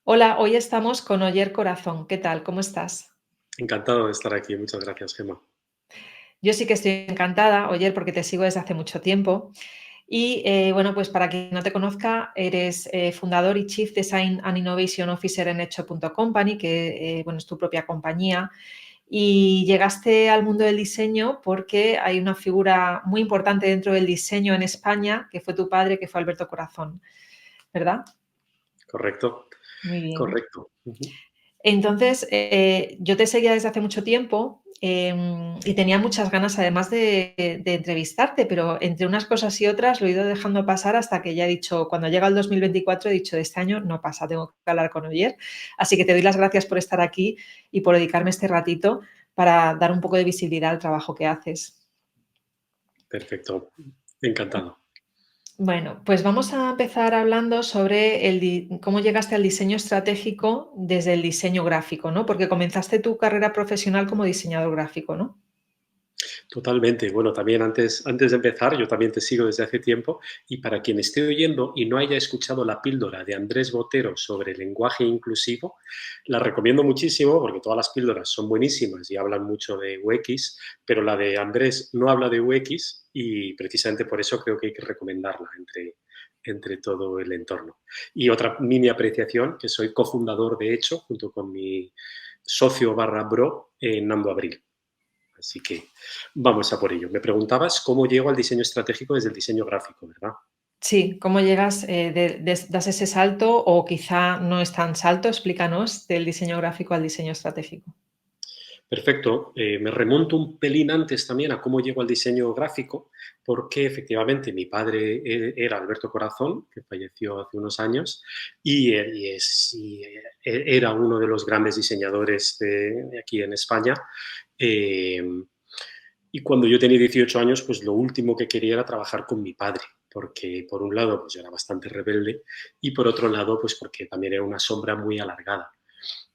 Hola, hoy estamos con Oyer Corazón. ¿Qué tal? ¿Cómo estás? Encantado de estar aquí. Muchas gracias, Gemma. Yo sí que estoy encantada, Oyer, porque te sigo desde hace mucho tiempo. Y bueno, pues para quien no te conozca, eres fundador y Chief Design and Innovation Officer en Hecho.company, que bueno, es tu propia compañía. Y llegaste al mundo del diseño porque hay una figura muy importante dentro del diseño en España, que fue tu padre, que fue Alberto Corazón, ¿verdad? Correcto, Muy bien. correcto. Ujú. Entonces, yo te seguía desde hace mucho tiempo y tenía muchas ganas además de entrevistarte, pero entre unas cosas y otras lo he ido dejando pasar hasta que ya he dicho, cuando llega el 2024, he dicho, de este año no pasa, tengo que hablar con Oyer. Así que te doy las gracias por estar aquí y por dedicarme este ratito para dar un poco de visibilidad al trabajo que haces. Perfecto. Encantado. Bueno, pues vamos a empezar hablando sobre cómo llegaste al diseño estratégico desde el diseño gráfico, ¿no? Porque comenzaste tu carrera profesional como diseñador gráfico, ¿no? Totalmente. Bueno, también antes de empezar, yo también te sigo desde hace tiempo y para quien esté oyendo y no haya escuchado la píldora de Andrés Botero sobre lenguaje inclusivo, la recomiendo muchísimo porque todas las píldoras son buenísimas y hablan mucho de UX, pero la de Andrés no habla de UX y precisamente por eso creo que hay que recomendarla entre todo el entorno. Y otra mini apreciación, que soy cofundador de Hecho, junto con mi socio barra bro, Nando Abril. Así que vamos a por ello. Me preguntabas cómo llego al diseño estratégico desde el diseño gráfico, ¿verdad? Sí, ¿cómo llegas, das ese salto o quizá no es tan salto? Explícanos del diseño gráfico al diseño estratégico. Perfecto. Me remonto un pelín antes también a cómo llego al diseño gráfico, porque efectivamente mi padre era Alberto Corazón, que falleció hace unos años, era uno de los grandes diseñadores de aquí en España. Eh, Y cuando yo tenía 18 años, pues lo último que quería era trabajar con mi padre, porque por un lado, pues yo era bastante rebelde y por otro lado, pues porque también era una sombra muy alargada.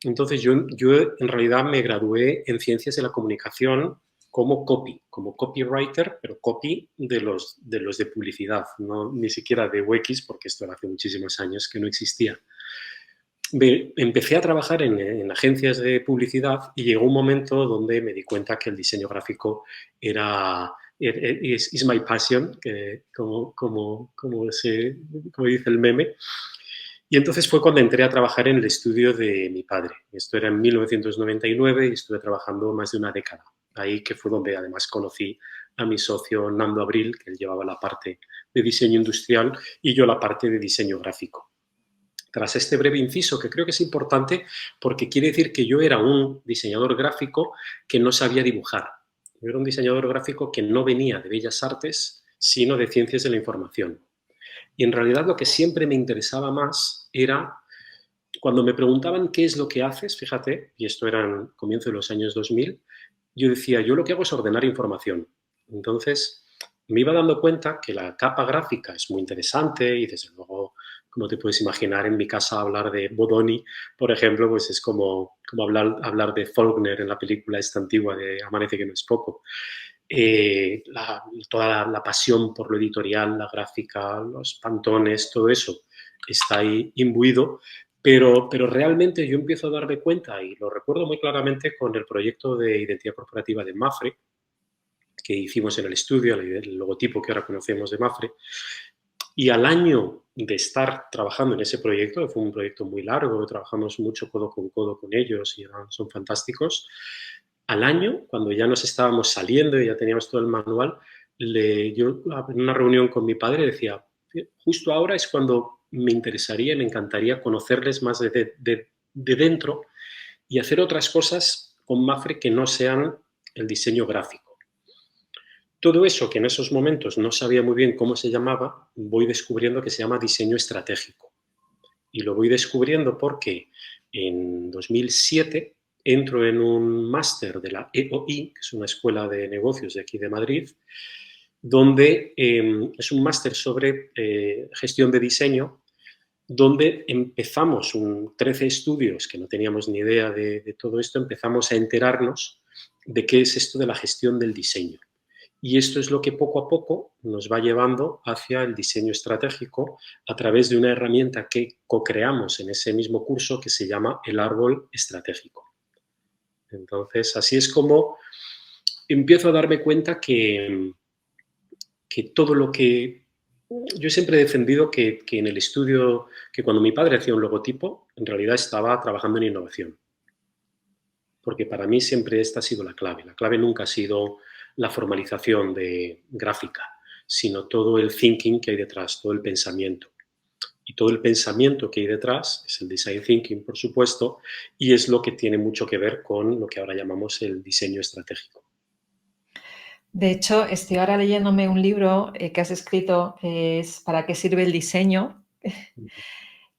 Entonces yo en realidad me gradué en Ciencias de la Comunicación como copywriter, pero copy de los de publicidad, no ni siquiera de UX, porque esto era hace muchísimos años que no existía. Empecé a trabajar en agencias de publicidad y llegó un momento donde me di cuenta que el diseño gráfico is my passion, que como dice el meme. Y entonces fue cuando entré a trabajar en el estudio de mi padre. Esto era en 1999 y estuve trabajando más de una década. Ahí que fue donde además conocí a mi socio Nando Abril, que él llevaba la parte de diseño industrial y yo la parte de diseño gráfico. Tras este breve inciso, que creo que es importante porque quiere decir que yo era un diseñador gráfico que no sabía dibujar. Yo era un diseñador gráfico que no venía de Bellas Artes, sino de Ciencias de la Información. Y en realidad lo que siempre me interesaba más era, cuando me preguntaban qué es lo que haces, fíjate, y esto era en comienzo de los años 2000, yo decía, yo lo que hago es ordenar información. Entonces, me iba dando cuenta que la capa gráfica es muy interesante y desde luego, como te puedes imaginar, en mi casa hablar de Bodoni, por ejemplo, pues es como hablar de Faulkner en la película esta antigua de Amanece que no es poco. Toda la pasión por lo editorial, la gráfica, los pantones, todo eso está ahí imbuido, pero realmente yo empiezo a darme cuenta, y lo recuerdo muy claramente con el proyecto de identidad corporativa de Mafre, que hicimos en el estudio, el logotipo que ahora conocemos de Mafre, y al año de estar trabajando en ese proyecto, que fue un proyecto muy largo, trabajamos mucho codo con ellos y son fantásticos, al año, cuando ya nos estábamos saliendo y ya teníamos todo el manual, yo en una reunión con mi padre decía, justo ahora es cuando me interesaría y me encantaría conocerles más de dentro y hacer otras cosas con Mafre que no sean el diseño gráfico. Todo eso que en esos momentos no sabía muy bien cómo se llamaba, voy descubriendo que se llama diseño estratégico. Y lo voy descubriendo porque en 2007 entro en un máster de la EOI, que es una escuela de negocios de aquí de Madrid, donde es un máster sobre gestión de diseño, donde empezamos 13 estudios que no teníamos ni idea de todo esto, empezamos a enterarnos de qué es esto de la gestión del diseño. Y esto es lo que poco a poco nos va llevando hacia el diseño estratégico a través de una herramienta que co-creamos en ese mismo curso que se llama el árbol estratégico. Entonces, así es como empiezo a darme cuenta que todo lo que... Yo siempre he defendido que en el estudio, que cuando mi padre hacía un logotipo, en realidad estaba trabajando en innovación. Porque para mí siempre esta ha sido la clave. La clave nunca ha sido la formalización de gráfica, sino todo el thinking que hay detrás, todo el pensamiento. Y todo el pensamiento que hay detrás es el design thinking, por supuesto, y es lo que tiene mucho que ver con lo que ahora llamamos el diseño estratégico. De hecho, estoy ahora leyéndome un libro que has escrito, que es ¿Para qué sirve el diseño?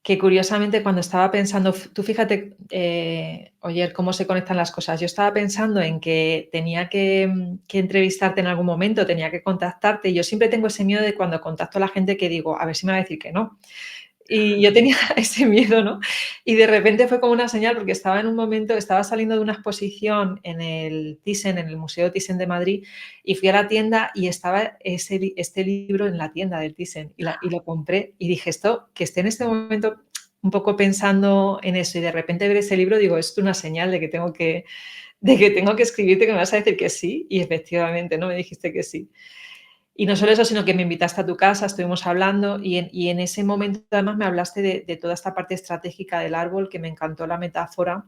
Que curiosamente cuando estaba pensando, tú fíjate, Oyer, cómo se conectan las cosas. Yo estaba pensando en que tenía que entrevistarte en algún momento, tenía que contactarte, y yo siempre tengo ese miedo de cuando contacto a la gente que digo, a ver si me va a decir que no. Y yo tenía ese miedo, ¿no? Y de repente fue como una señal, porque estaba en un momento, estaba saliendo de una exposición en el Thyssen, en el Museo Thyssen de Madrid, y fui a la tienda y estaba este libro en la tienda del Thyssen, y lo compré y dije, esto, que esté en este momento un poco pensando en eso, y de repente ver ese libro, digo, esto es una señal de que tengo que escribirte, que me vas a decir que sí, y efectivamente, ¿no? Me dijiste que sí. Y no solo eso, sino que me invitaste a tu casa, estuvimos hablando y en ese momento además me hablaste de toda esta parte estratégica del árbol, que me encantó la metáfora,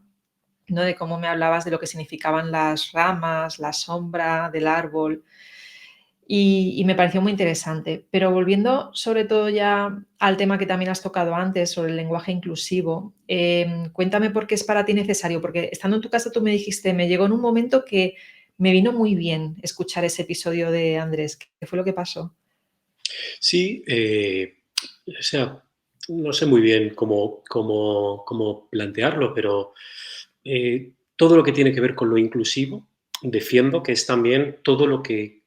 ¿no? De cómo me hablabas de lo que significaban las ramas, la sombra del árbol, y me pareció muy interesante. Pero volviendo sobre todo ya al tema que también has tocado antes, sobre el lenguaje inclusivo, cuéntame por qué es para ti necesario, porque estando en tu casa tú me dijiste, me llegó en un momento que me vino muy bien escuchar ese episodio de Andrés. ¿Qué fue lo que pasó? Sí, o sea, no sé muy bien cómo plantearlo, pero todo lo que tiene que ver con lo inclusivo, defiendo que es también todo lo que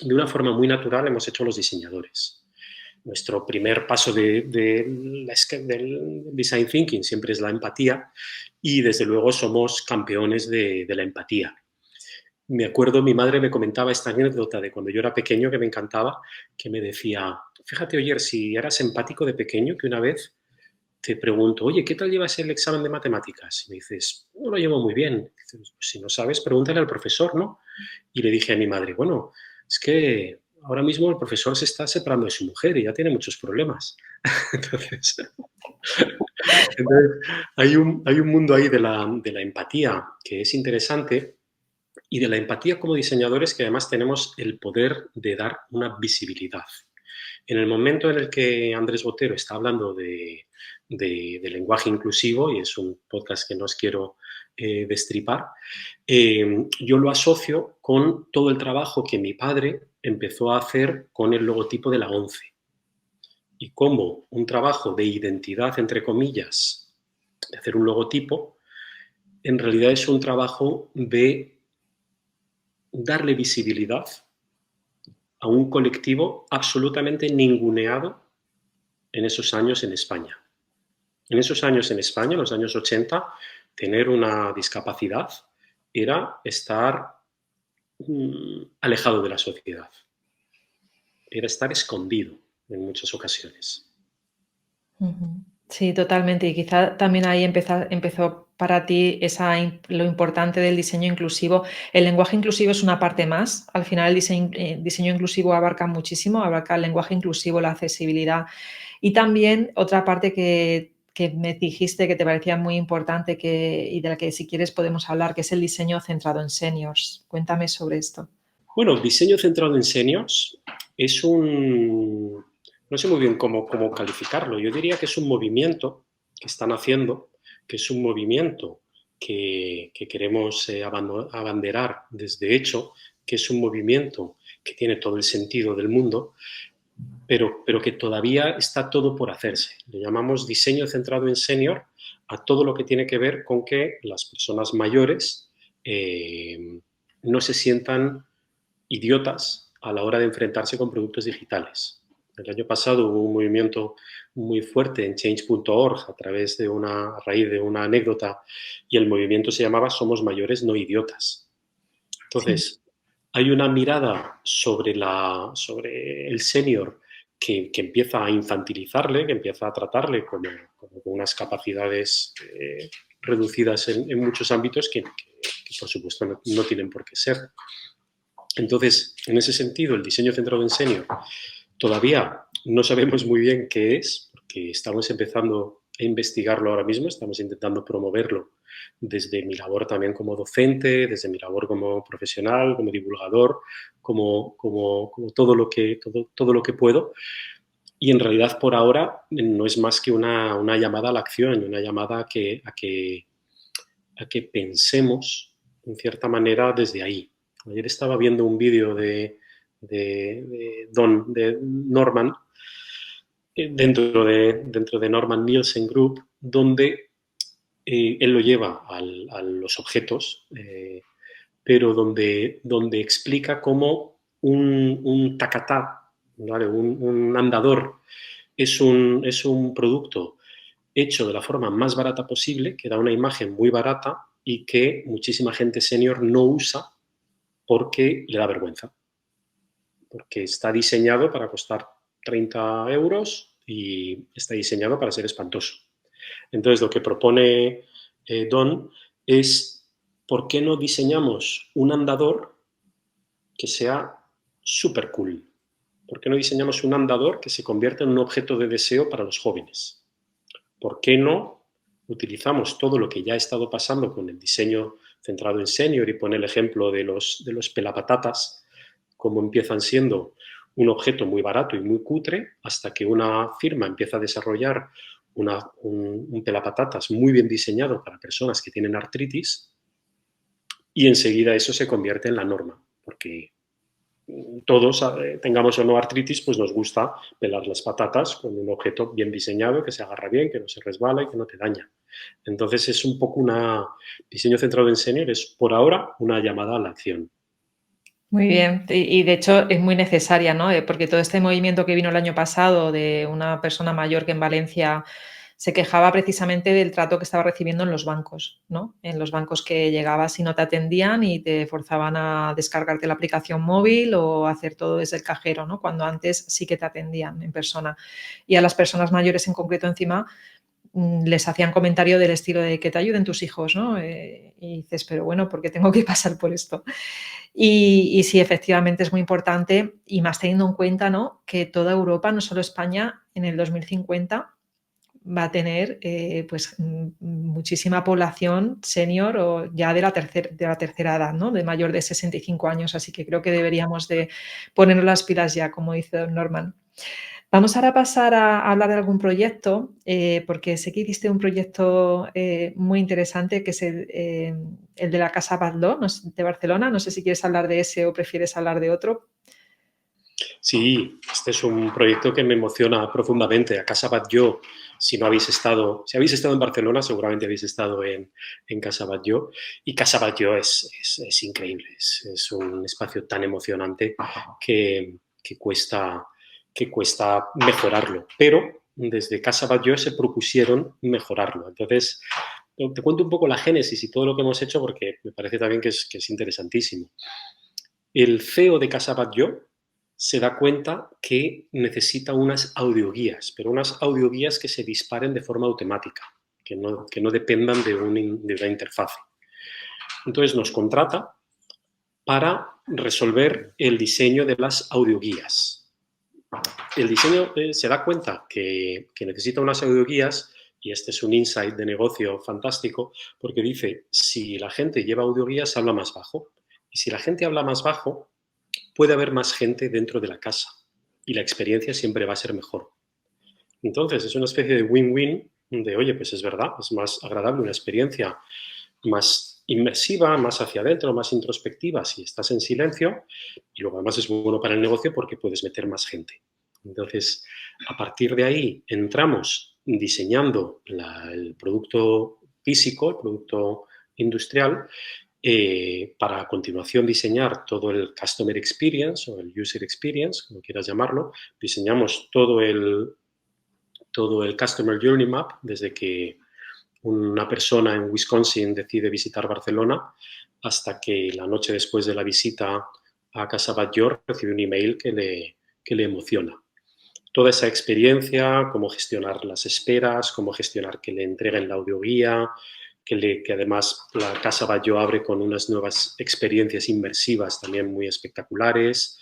de una forma muy natural hemos hecho los diseñadores. Nuestro primer paso del design thinking siempre es la empatía y desde luego somos campeones de la empatía. Me acuerdo, mi madre me comentaba esta anécdota de cuando yo era pequeño que me encantaba, que me decía, fíjate, Oyer, si eras empático de pequeño, que una vez te pregunto, oye, ¿qué tal llevas el examen de matemáticas? Y me dices, no lo llevo muy bien. Dices, pues si no sabes, pregúntale al profesor, ¿no? Y le dije a mi madre, bueno, es que ahora mismo el profesor se está separando de su mujer y ya tiene muchos problemas. Entonces, hay un mundo ahí de la empatía que es interesante y de la empatía como diseñadores que además tenemos el poder de dar una visibilidad. En el momento en el que Andrés Botero está hablando de lenguaje inclusivo, y es un podcast que no os quiero destripar, yo lo asocio con todo el trabajo que mi padre empezó a hacer con el logotipo de la ONCE y cómo un trabajo de identidad, entre comillas, de hacer un logotipo, en realidad es un trabajo de darle visibilidad a un colectivo absolutamente ninguneado en esos años en España. En esos años en España, en los años 80, tener una discapacidad era estar alejado de la sociedad, era estar escondido en muchas ocasiones. Ujú. Sí, totalmente. Y quizá también ahí empezó para ti lo importante del diseño inclusivo. El lenguaje inclusivo es una parte más. Al final, el diseño inclusivo abarca muchísimo, abarca el lenguaje inclusivo, la accesibilidad. Y también otra parte que me dijiste que te parecía muy importante y de la que si quieres podemos hablar, que es el diseño centrado en seniors. Cuéntame sobre esto. Bueno, diseño centrado en seniors es un... No sé muy bien cómo calificarlo. Yo diría que es un movimiento que están haciendo, que es un movimiento que queremos abanderar desde hecho, que es un movimiento que tiene todo el sentido del mundo, pero que todavía está todo por hacerse. Le llamamos diseño centrado en senior a todo lo que tiene que ver con que las personas mayores no se sientan idiotas a la hora de enfrentarse con productos digitales. El año pasado hubo un movimiento muy fuerte en change.org a raíz de una anécdota y el movimiento se llamaba Somos mayores, no idiotas. Sí. Entonces, hay una mirada sobre el senior que empieza a infantilizarle, que empieza a tratarle como con unas capacidades reducidas en muchos ámbitos que por supuesto no tienen por qué ser. Entonces, en ese sentido, el diseño centrado en senior todavía no sabemos muy bien qué es, porque estamos empezando a investigarlo ahora mismo, estamos intentando promoverlo desde mi labor también como docente, desde mi labor como profesional, como divulgador, como todo lo que puedo. Y en realidad por ahora no es más que una llamada a la acción, una llamada a que pensemos en cierta manera desde ahí. Ayer estaba viendo un vídeo de Norman, dentro de Norman Nielsen Group, donde él lo lleva a los objetos, pero donde explica cómo un tacatá, ¿vale? Un andador, es un producto hecho de la forma más barata posible, que da una imagen muy barata y que muchísima gente senior no usa porque le da vergüenza. Porque está diseñado para costar 30 euros y está diseñado para ser espantoso. Entonces, lo que propone Don es, ¿por qué no diseñamos un andador que sea súper cool? ¿Por qué no diseñamos un andador que se convierta en un objeto de deseo para los jóvenes? ¿Por qué no utilizamos todo lo que ya ha estado pasando con el diseño centrado en senior y pone el ejemplo de los pelapatatas, cómo empiezan siendo un objeto muy barato y muy cutre hasta que una firma empieza a desarrollar un pelapatatas muy bien diseñado para personas que tienen artritis y enseguida eso se convierte en la norma, porque todos, tengamos o no artritis, pues nos gusta pelar las patatas con un objeto bien diseñado, que se agarra bien, que no se resbala y que no te daña. Entonces es un poco diseño centrado en senior, es por ahora una llamada a la acción. Muy bien, y de hecho es muy necesaria, ¿no? Porque todo este movimiento que vino el año pasado de una persona mayor que en Valencia se quejaba precisamente del trato que estaba recibiendo en los bancos, ¿no? En los bancos que llegabas y no te atendían y te forzaban a descargarte la aplicación móvil o hacer todo desde el cajero, ¿no? Cuando antes sí que te atendían en persona. Y a las personas mayores en concreto encima les hacían comentario del estilo de que te ayuden tus hijos, ¿no? Y dices, pero bueno, ¿por qué tengo que pasar por esto? Y sí, efectivamente es muy importante y más teniendo en cuenta, ¿no? Que toda Europa, no solo España, en el 2050 va a tener pues muchísima población senior o ya de la tercera edad, ¿no? De mayor de 65 años, así que creo que deberíamos de ponernos las pilas ya, como dice don Norman. Vamos ahora a pasar a hablar de algún proyecto, porque sé que hiciste un proyecto muy interesante, que es el de la Casa Batlló, de Barcelona. No sé si quieres hablar de ese o prefieres hablar de otro. Sí, este es un proyecto que me emociona profundamente. A Casa Batlló, si habéis estado en Barcelona, seguramente habéis estado en Casa Batlló. Y Casa Batlló es increíble, es un espacio tan emocionante que cuesta mejorarlo. Pero desde Casa Batlló se propusieron mejorarlo. Entonces, te cuento un poco la génesis y todo lo que hemos hecho porque me parece también que es interesantísimo. El CEO de Casa Batlló se da cuenta que necesita unas audioguías, pero unas audioguías que se disparen de forma automática, que no dependan de una interfaz. Entonces nos contrata para resolver el diseño de las audioguías. El diseño se da cuenta que necesita unas audioguías, y este es un insight de negocio fantástico, porque dice, si la gente lleva audioguías, habla más bajo. Y si la gente habla más bajo, puede haber más gente dentro de la casa y la experiencia siempre va a ser mejor. Entonces, es una especie de win-win de, oye, pues es verdad, es más agradable una experiencia más inmersiva, más hacia adentro, más introspectiva si estás en silencio, y luego además es muy bueno para el negocio porque puedes meter más gente. Entonces, a partir de ahí entramos diseñando el producto físico, el producto industrial, para a continuación diseñar todo el Customer Experience o el User Experience, como quieras llamarlo. Diseñamos todo el Customer Journey Map desde que una persona en Wisconsin decide visitar Barcelona hasta que la noche después de la visita a Casa Batlló recibe un email que le emociona. Toda esa experiencia, cómo gestionar las esperas, cómo gestionar que le entreguen la audioguía, que además la Casa Batlló abre con unas nuevas experiencias inmersivas también muy espectaculares.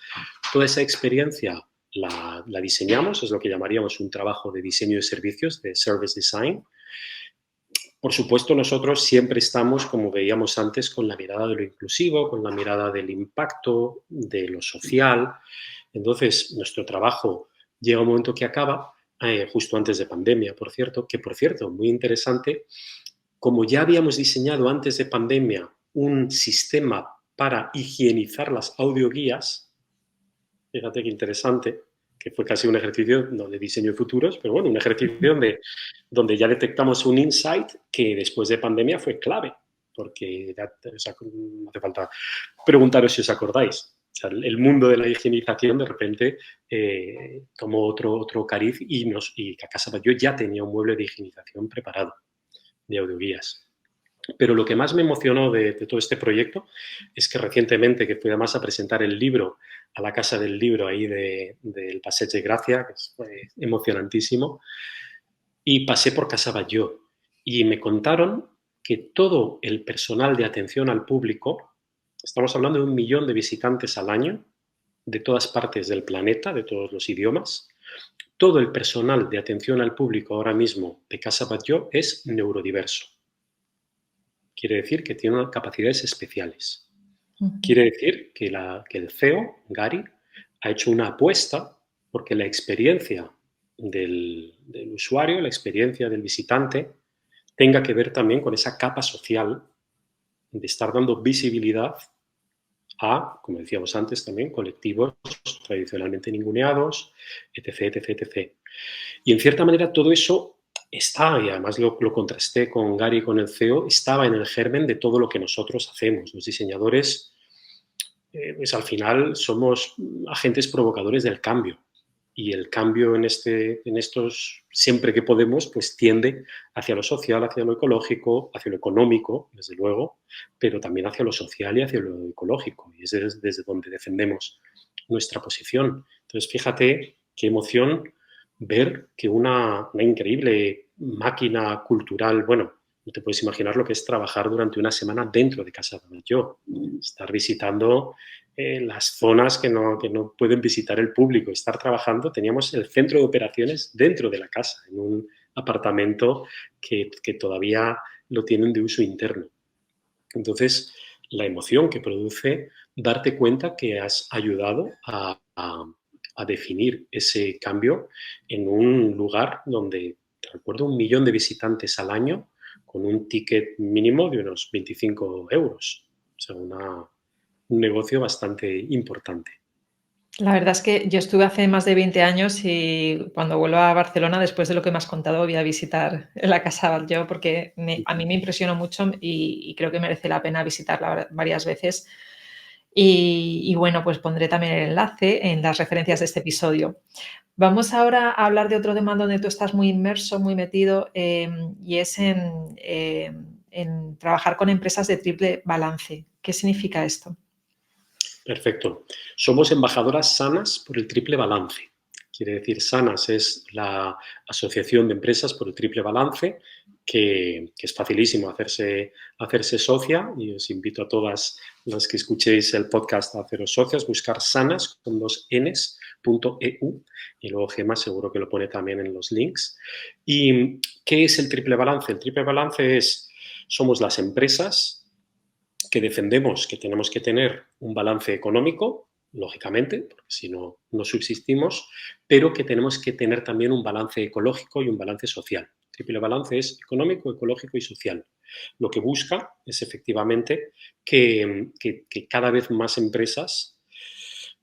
Toda esa experiencia la diseñamos, es lo que llamaríamos un trabajo de diseño de servicios, de service design. Por supuesto, nosotros siempre estamos, como veíamos antes, con la mirada de lo inclusivo, con la mirada del impacto, de lo social. Entonces, nuestro trabajo llega un momento que acaba, justo antes de pandemia, por cierto, que por cierto, muy interesante, como ya habíamos diseñado antes de pandemia un sistema para higienizar las audioguías, fíjate qué interesante, que fue casi un ejercicio no de diseño de futuros, pero bueno, un ejercicio donde ya detectamos un insight que después de pandemia fue clave, porque o sea, no hace falta preguntaros si os acordáis. O sea, el mundo de la higienización de repente tomó otro cariz y Casa Batlló ya tenía un mueble de higienización preparado, de audioguías. Pero lo que más me emocionó de todo este proyecto es que recientemente, que fui además a presentar el libro a la Casa del Libro ahí del Passeig de Gracia, que fue emocionantísimo, y pasé por Casa Batlló y me contaron que todo el personal de atención al público, estamos hablando de 1 millón de visitantes al año, de todas partes del planeta, de todos los idiomas, todo el personal de atención al público ahora mismo de Casa Batlló es neurodiverso. Quiere decir que tiene unas capacidades especiales. Quiere decir que el CEO, Gary, ha hecho una apuesta porque la experiencia del usuario, la experiencia del visitante, tenga que ver también con esa capa social de estar dando visibilidad a, como decíamos antes también, colectivos tradicionalmente ninguneados, etc, etc, etc. Y en cierta manera todo eso está, y además lo contrasté con Gary y con el CEO, estaba en el germen de todo lo que nosotros hacemos. Los diseñadores, pues al final somos agentes provocadores del cambio. Y el cambio en estos, siempre que podemos, pues tiende hacia lo social, hacia lo ecológico, hacia lo económico, desde luego, pero también hacia lo social y hacia lo ecológico. Y es desde donde defendemos nuestra posición. Entonces, fíjate qué emoción ver que una increíble máquina cultural, bueno, no te puedes imaginar lo que es trabajar durante una semana dentro de Casa Batlló, estar visitando las zonas que no pueden visitar el público, estar trabajando. Teníamos el centro de operaciones dentro de la casa, en un apartamento que todavía lo tienen de uso interno. Entonces, la emoción que produce darte cuenta que has ayudado a definir ese cambio en un lugar donde, te recuerdo, 1 millón de visitantes al año con un ticket mínimo de unos 25 euros. O sea, un negocio bastante importante. La verdad es que yo estuve hace más de 20 años y cuando vuelvo a Barcelona, después de lo que me has contado, voy a visitar la Casa Batlló porque a mí me impresionó mucho y creo que merece la pena visitarla varias veces. Y bueno, pues pondré también el enlace en las referencias de este episodio. Vamos ahora a hablar de otro tema donde tú estás muy inmerso, muy metido, y es en trabajar con empresas de triple balance. ¿Qué significa esto? Perfecto. Somos embajadoras sanas por el triple balance. Quiere decir, Sanas es la asociación de empresas por el triple balance, que es facilísimo hacerse socia, y os invito a todas las que escuchéis el podcast a haceros socias, buscar Sanas con 2 Ns.eu, y luego Gemma seguro que lo pone también en los links. ¿Y qué es el triple balance? El triple balance somos las empresas que defendemos que tenemos que tener un balance económico, lógicamente, porque si no, no subsistimos, pero que tenemos que tener también un balance ecológico y un balance social. El triple balance es económico, ecológico y social. Lo que busca es efectivamente que cada vez más empresas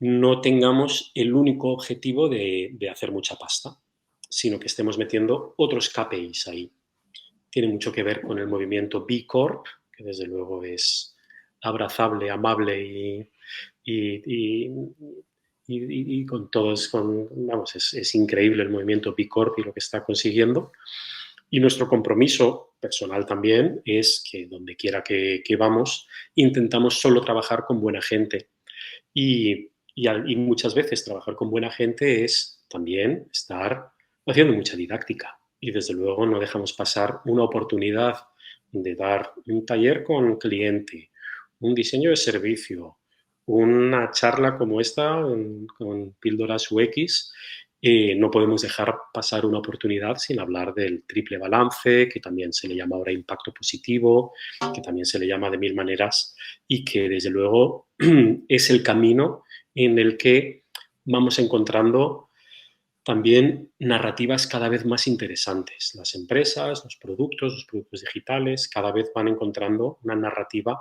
no tengamos el único objetivo de hacer mucha pasta, sino que estemos metiendo otros KPIs ahí. Tiene mucho que ver con el movimiento B Corp, que desde luego es abrazable, amable y con todos, vamos, es increíble el movimiento B Corp y lo que está consiguiendo. Y nuestro compromiso personal también es que donde quiera que vamos, intentamos solo trabajar con buena gente Y muchas veces trabajar con buena gente es también estar haciendo mucha didáctica. Y desde luego no dejamos pasar una oportunidad de dar un taller con cliente, un diseño de servicio, una charla como esta con Píldoras UX. No podemos dejar pasar una oportunidad sin hablar del triple balance, que también se le llama ahora impacto positivo, que también se le llama de mil maneras y que desde luego es el camino en el que vamos encontrando también narrativas cada vez más interesantes. Las empresas, los productos digitales, cada vez van encontrando una narrativa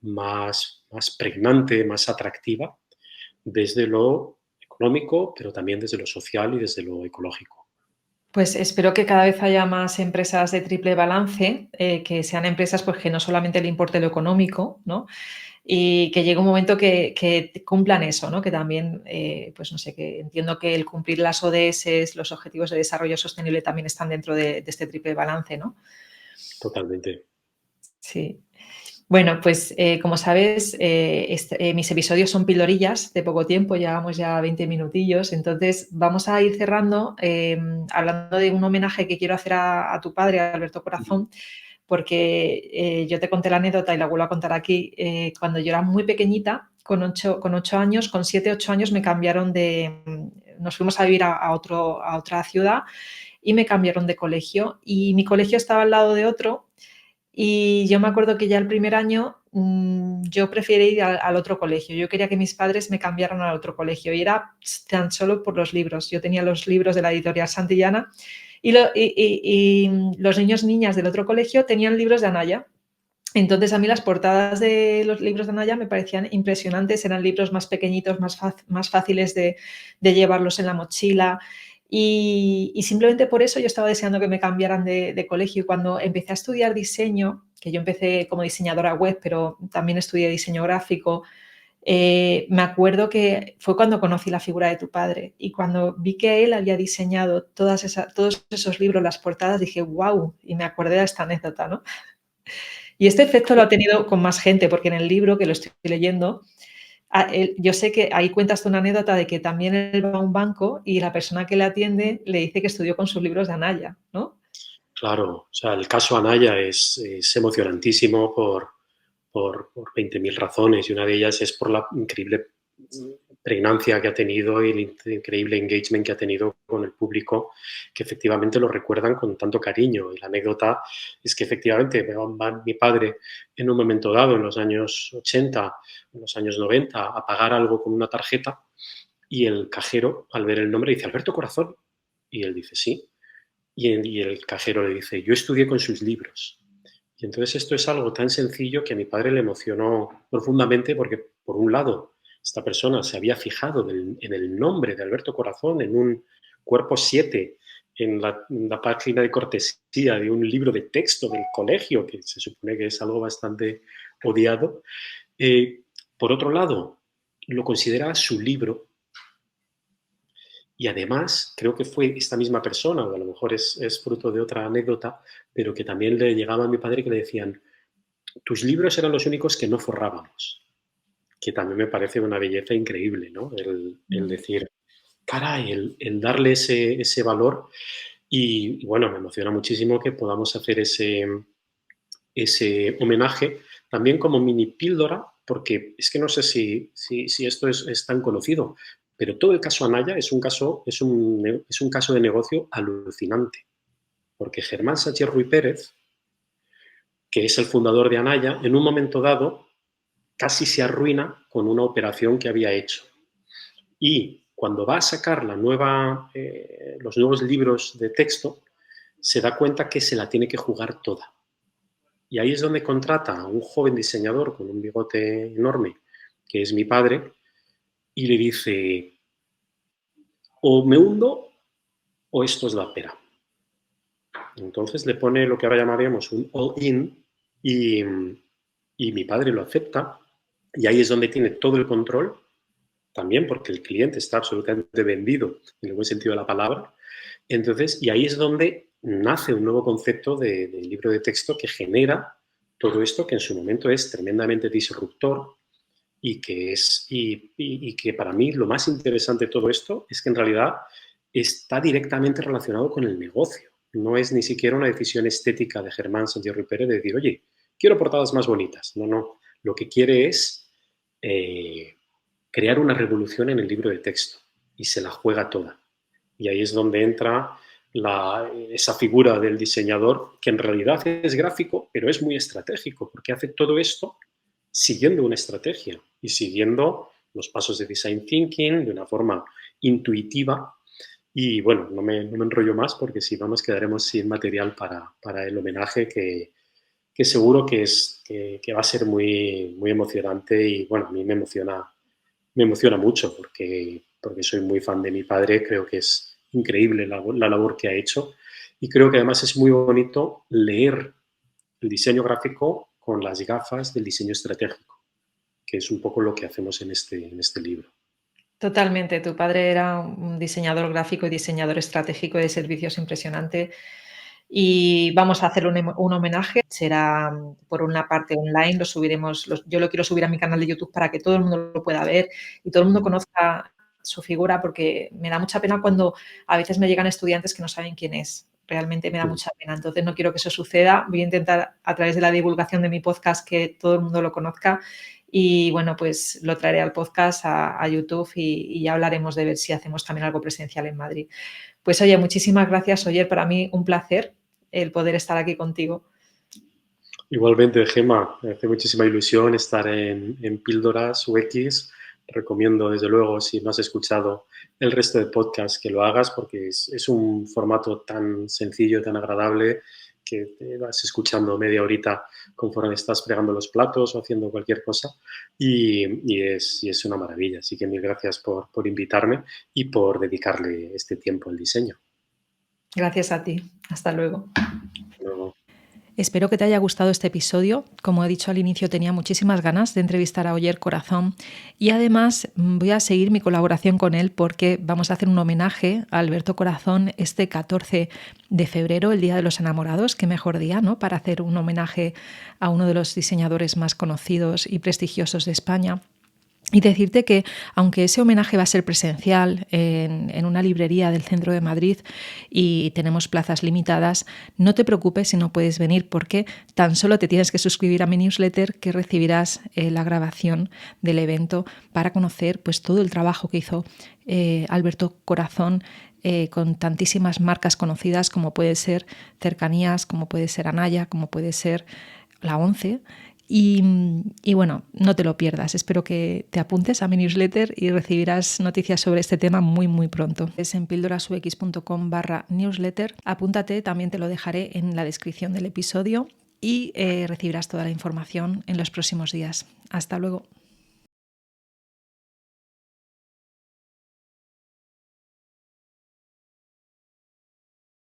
más pregnante, más atractiva, desde lo económico, pero también desde lo social y desde lo ecológico. Pues espero que cada vez haya más empresas de triple balance, que sean empresas pues, que no solamente le importe lo económico, ¿no? Y que llegue un momento que cumplan eso, ¿no? Que también, pues no sé, que entiendo que el cumplir las ODS, los Objetivos de Desarrollo Sostenible, también están dentro de este triple balance, ¿no? Totalmente. Sí. Bueno, pues como sabes, mis episodios son pildorillas de poco tiempo, llevamos ya 20 minutillos, entonces vamos a ir cerrando hablando de un homenaje que quiero hacer a tu padre, a Alberto Corazón, porque yo te conté la anécdota y la vuelvo a contar aquí. Cuando yo era muy pequeñita, con 8 años, con 7, 8 años, me cambiaron nos fuimos a vivir a otra ciudad y me cambiaron de colegio. Y mi colegio estaba al lado de otro. Y yo me acuerdo que ya el primer año yo preferí ir al otro colegio. Yo quería que mis padres me cambiaran al otro colegio y era tan solo por los libros. Yo tenía los libros de la editorial Santillana y los niños y niñas del otro colegio tenían libros de Anaya. Entonces a mí las portadas de los libros de Anaya me parecían impresionantes, eran libros más pequeñitos, más fáciles de llevarlos en la mochila y simplemente por eso yo estaba deseando que me cambiaran de colegio y cuando empecé a estudiar diseño, que yo empecé como diseñadora web, pero también estudié diseño gráfico, me acuerdo que fue cuando conocí la figura de tu padre y cuando vi que él había diseñado todos esos libros, las portadas, dije, wow, y me acordé de esta anécdota, ¿no? Y este efecto lo ha tenido con más gente, porque en el libro que lo estoy leyendo, yo sé que ahí cuentas tú una anécdota de que también él va a un banco y la persona que le atiende le dice que estudió con sus libros de Anaya, ¿no? Claro, o sea, el caso Anaya es emocionantísimo por 20.000 razones y una de ellas es por la increíble pregnancia que ha tenido y el increíble engagement que ha tenido con el público, que efectivamente lo recuerdan con tanto cariño. Y la anécdota es que efectivamente va mi padre en un momento dado, en los años 80, en los años 90, a pagar algo con una tarjeta y el cajero, al ver el nombre, dice, Alberto Corazón. Y él dice, sí. Y el cajero le dice, yo estudié con sus libros. Y entonces esto es algo tan sencillo que a mi padre le emocionó profundamente porque, por un lado, esta persona se había fijado en el nombre de Alberto Corazón en un cuerpo 7, en la página de cortesía de un libro de texto del colegio, que se supone que es algo bastante odiado. Por otro lado, lo considera su libro y además, creo que fue esta misma persona, o a lo mejor es fruto de otra anécdota, pero que también le llegaba a mi padre que le decían, tus libros eran los únicos que no forrábamos, que también me parece una belleza increíble, ¿no? El decir, caray, el darle ese valor y, bueno, me emociona muchísimo que podamos hacer ese homenaje también como mini píldora, porque es que no sé si esto es tan conocido, pero todo el caso Anaya es un caso de negocio alucinante, porque Germán Sánchez Ruy Pérez, que es el fundador de Anaya, en un momento dado casi se arruina con una operación que había hecho. Y cuando va a sacar los nuevos libros de texto, se da cuenta que se la tiene que jugar toda. Y ahí es donde contrata a un joven diseñador con un bigote enorme, que es mi padre, y le dice, o me hundo o esto es la pera. Entonces le pone lo que ahora llamaríamos un all-in y mi padre lo acepta y ahí es donde tiene todo el control, también porque el cliente está absolutamente vendido en el buen sentido de la palabra. Entonces, y ahí es donde nace un nuevo concepto de libro de texto que genera todo esto que en su momento es tremendamente disruptor y que para mí lo más interesante de todo esto es que en realidad está directamente relacionado con el negocio. No es ni siquiera una decisión estética de Germán Santiago y Pérez de decir, oye, quiero portadas más bonitas. No, no. Lo que quiere es eh, crear una revolución en el libro de texto y se la juega toda. Y ahí es donde entra esa figura del diseñador, que en realidad es gráfico, pero es muy estratégico, porque hace todo esto siguiendo una estrategia y siguiendo los pasos de design thinking de una forma intuitiva. Y bueno, no me enrollo más porque si no nos quedaremos sin material para el homenaje que seguro que va a ser muy, muy emocionante y bueno, a mí me emociona mucho porque soy muy fan de mi padre, creo que es increíble la labor que ha hecho y creo que además es muy bonito leer el diseño gráfico con las gafas del diseño estratégico, que es un poco lo que hacemos en este libro. Totalmente. Tu padre era un diseñador gráfico y diseñador estratégico de servicios impresionante. Y vamos a hacer un homenaje. Será por una parte online, lo subiremos, yo lo quiero subir a mi canal de YouTube para que todo el mundo lo pueda ver y todo el mundo conozca su figura, porque me da mucha pena cuando a veces me llegan estudiantes que no saben quién es. Realmente me da mucha pena. Entonces no quiero que eso suceda. Voy a intentar a través de la divulgación de mi podcast que todo el mundo lo conozca. Y bueno, pues lo traeré al podcast, a YouTube y ya hablaremos de ver si hacemos también algo presencial en Madrid. Pues oye, muchísimas gracias, Oyer, para mí un placer el poder estar aquí contigo. Igualmente, Gemma, me hace muchísima ilusión estar en Píldoras UX. Recomiendo, desde luego, si no has escuchado el resto de podcasts, que lo hagas porque es un formato tan sencillo, tan agradable, que te vas escuchando media horita conforme estás fregando los platos o haciendo cualquier cosa y es una maravilla. Así que mil gracias por invitarme y por dedicarle este tiempo al diseño. Gracias a ti. Hasta luego. Luego. Espero que te haya gustado este episodio. Como he dicho al inicio, tenía muchísimas ganas de entrevistar a Oyer Corazón y además voy a seguir mi colaboración con él porque vamos a hacer un homenaje a Alberto Corazón este 14 de febrero, el Día de los Enamorados. Qué mejor día, ¿no?, para hacer un homenaje a uno de los diseñadores más conocidos y prestigiosos de España. Y decirte que, aunque ese homenaje va a ser presencial en una librería del centro de Madrid y tenemos plazas limitadas, no te preocupes si no puedes venir, porque tan solo te tienes que suscribir a mi newsletter, que recibirás la grabación del evento para conocer pues todo el trabajo que hizo Alberto Corazón con tantísimas marcas conocidas como puede ser Cercanías, como puede ser Anaya, como puede ser la ONCE. Y bueno, no te lo pierdas. Espero que te apuntes a mi newsletter y recibirás noticias sobre este tema muy, muy pronto. Es en pildorasux.com/newsletter. Apúntate, también te lo dejaré en la descripción del episodio y recibirás toda la información en los próximos días. Hasta luego.